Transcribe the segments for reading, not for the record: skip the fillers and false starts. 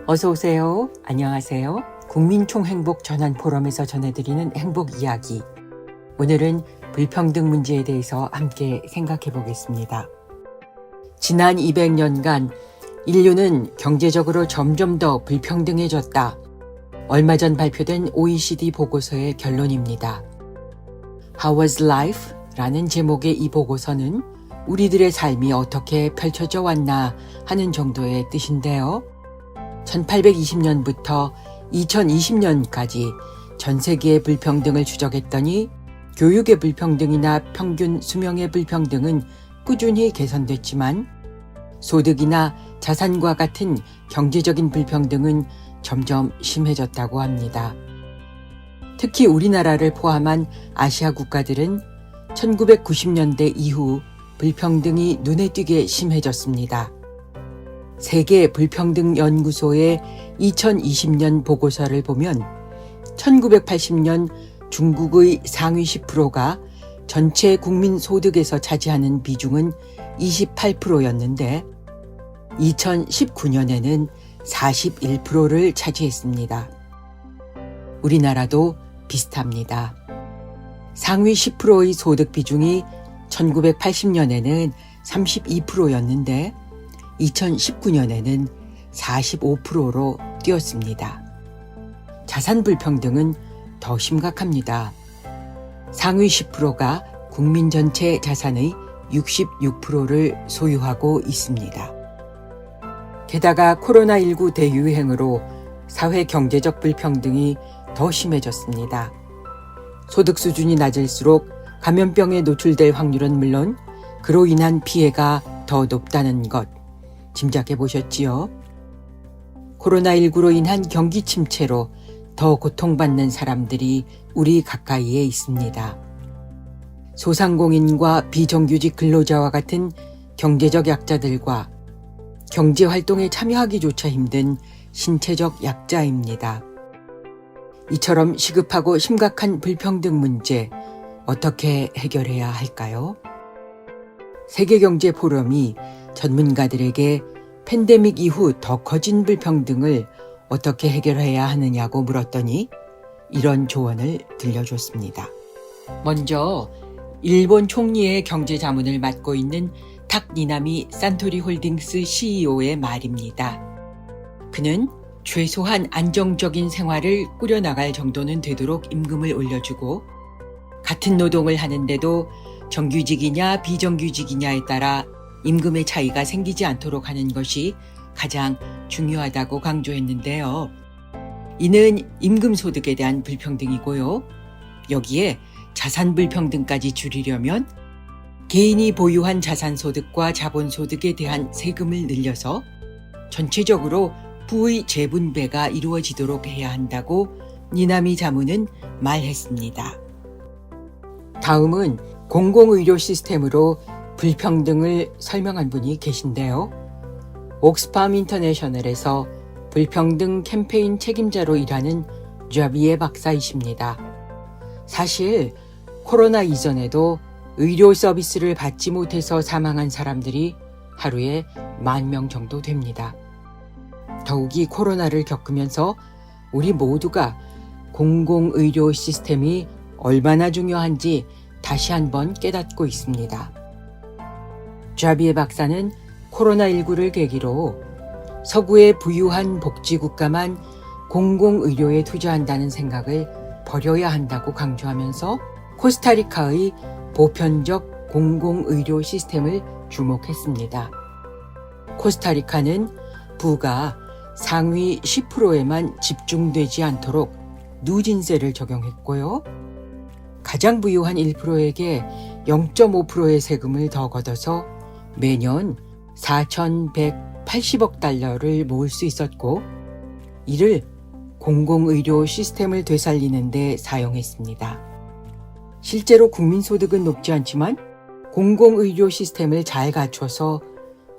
어서 오세요. 안녕하세요. 국민총행복 전환 포럼에서 전해드리는 행복 이야기. 오늘은 불평등 문제에 대해서 함께 생각해 보겠습니다. 지난 200년간 인류는 경제적으로 점점 더 불평등해졌다. 얼마 전 발표된 OECD 보고서의 결론입니다. How was life? 라는 제목의 이 보고서는 우리들의 삶이 어떻게 펼쳐져 왔나 하는 정도의 뜻인데요. 1820년부터 2020년까지 전 세계의 불평등을 추적했더니 교육의 불평등이나 평균 수명의 불평등은 꾸준히 개선됐지만 소득이나 자산과 같은 경제적인 불평등은 점점 심해졌다고 합니다. 특히 우리나라를 포함한 아시아 국가들은 1990년대 이후 불평등이 눈에 띄게 심해졌습니다. 세계 불평등연구소의 2020년 보고서를 보면 1980년 중국의 상위 10%가 전체 국민 소득에서 차지하는 비중은 28%였는데 2019년에는 41%를 차지했습니다. 우리나라도 비슷합니다. 상위 10%의 소득 비중이 1980년에는 32%였는데 2019년에는 45%로 뛰었습니다. 자산 불평등은 더 심각합니다. 상위 10%가 국민 전체 자산의 66%를 소유하고 있습니다. 게다가 코로나19 대유행으로 사회 경제적 불평등이 더 심해졌습니다. 소득 수준이 낮을수록 감염병에 노출될 확률은 물론 그로 인한 피해가 더 높다는 것 짐작해 보셨지요? 코로나19로 인한 경기 침체로 더 고통받는 사람들이 우리 가까이에 있습니다. 소상공인과 비정규직 근로자와 같은 경제적 약자들과 경제활동에 참여하기조차 힘든 신체적 약자입니다. 이처럼 시급하고 심각한 불평등 문제 어떻게 해결해야 할까요? 세계경제포럼이 전문가들에게 팬데믹 이후 더 커진 불평등을 어떻게 해결해야 하느냐고 물었더니 이런 조언을 들려줬습니다. 먼저 일본 총리의 경제자문을 맡고 있는 탁니나미 산토리 홀딩스 CEO의 말입니다. 그는 최소한 안정적인 생활을 꾸려나갈 정도는 되도록 임금을 올려주고 같은 노동을 하는데도 정규직이냐 비정규직이냐에 따라 임금의 차이가 생기지 않도록 하는 것이 가장 중요하다고 강조했는데요. 이는 임금 소득에 대한 불평등이고요. 여기에 자산 불평등까지 줄이려면 개인이 보유한 자산 소득과 자본 소득에 대한 세금을 늘려서 전체적으로 부의 재분배가 이루어지도록 해야 한다고 니나미 자문은 말했습니다. 다음은 공공의료 시스템으로 불평등을 설명한 분이 계신데요. 옥스팜 인터내셔널에서 불평등 캠페인 책임자로 일하는 자비에 박사이십니다. 사실 코로나 이전에도 의료 서비스를 받지 못해서 사망한 사람들이 하루에 10,000명 정도 됩니다. 더욱이 코로나를 겪으면서 우리 모두가 공공의료 시스템이 얼마나 중요한지 다시 한번 깨닫고 있습니다. 자비에 박사는 코로나19를 계기로 서구의 부유한 복지국가만 공공의료에 투자한다는 생각을 버려야 한다고 강조하면서 코스타리카의 보편적 공공의료 시스템을 주목했습니다. 코스타리카는 부가 상위 10%에만 집중되지 않도록 누진세를 적용했고요. 가장 부유한 1%에게 0.5%의 세금을 더 걷어서 매년 4,180억 달러를 모을 수 있었고 이를 공공의료 시스템을 되살리는 데 사용했습니다. 실제로 국민소득은 높지 않지만 공공의료 시스템을 잘 갖춰서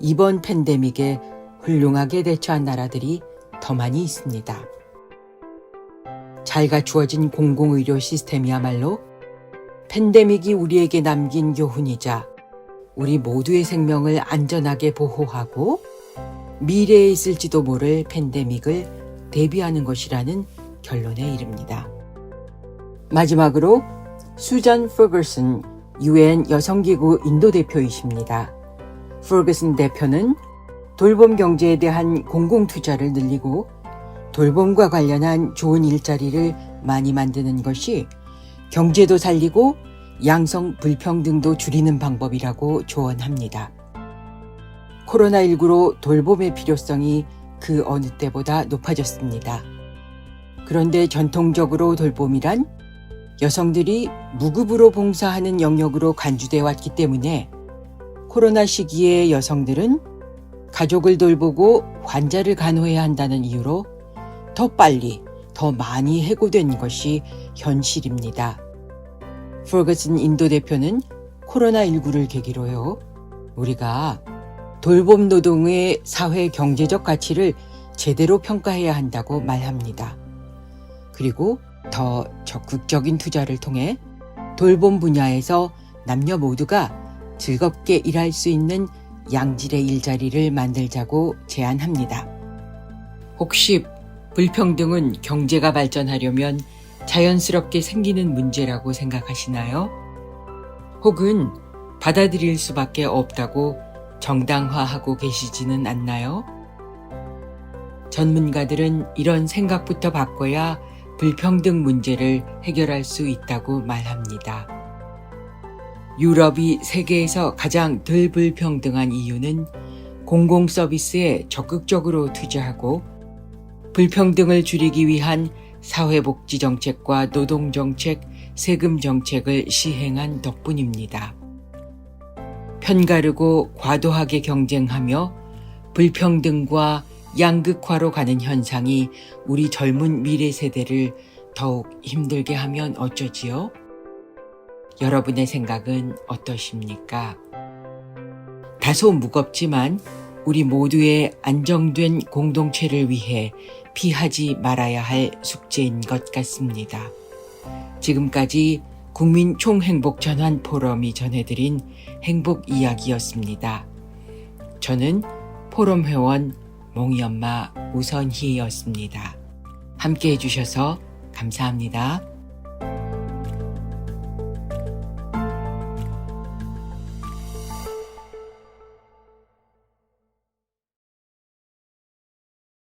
이번 팬데믹에 훌륭하게 대처한 나라들이 더 많이 있습니다. 잘 갖추어진 공공의료 시스템이야말로 팬데믹이 우리에게 남긴 교훈이자 우리 모두의 생명을 안전하게 보호하고 미래에 있을지도 모를 팬데믹을 대비하는 것이라는 결론에 이릅니다. 마지막으로 수잔 퍼거슨 UN 여성기구 인도 대표이십니다. 퍼거슨 대표는 돌봄 경제에 대한 공공투자를 늘리고 돌봄과 관련한 좋은 일자리를 많이 만드는 것이 경제도 살리고 양성 불평등도 줄이는 방법이라고 조언합니다. 코로나19로 돌봄의 필요성이 그 어느 때보다 높아졌습니다. 그런데 전통적으로 돌봄이란 여성들이 무급으로 봉사하는 영역으로 간주되어 왔기 때문에 코로나 시기에 여성들은 가족을 돌보고 환자를 간호해야 한다는 이유로 더 빨리, 더 많이 해고된 것이 현실입니다. 퍼거슨 인도 대표는 코로나19를 계기로요, 우리가 돌봄 노동의 사회 경제적 가치를 제대로 평가해야 한다고 말합니다. 그리고 더 적극적인 투자를 통해 돌봄 분야에서 남녀 모두가 즐겁게 일할 수 있는 양질의 일자리를 만들자고 제안합니다. 혹시 불평등은 경제가 발전하려면 자연스럽게 생기는 문제라고 생각하시나요? 혹은 받아들일 수밖에 없다고 정당화하고 계시지는 않나요? 전문가들은 이런 생각부터 바꿔야 불평등 문제를 해결할 수 있다고 말합니다. 유럽이 세계에서 가장 덜 불평등한 이유는 공공 서비스에 적극적으로 투자하고 불평등을 줄이기 위한 사회복지 정책과 노동 정책, 세금 정책을 시행한 덕분입니다. 편가르고 과도하게 경쟁하며 불평등과 양극화로 가는 현상이 우리 젊은 미래 세대를 더욱 힘들게 하면 어쩌지요? 여러분의 생각은 어떠십니까? 다소 무겁지만 우리 모두의 안정된 공동체를 위해 피하지 말아야 할 숙제인 것 같습니다. 지금까지 국민 총행복 전환 포럼이 전해드린 행복 이야기였습니다. 저는 포럼 회원 몽이엄마 우선희였습니다. 함께 해주셔서 감사합니다.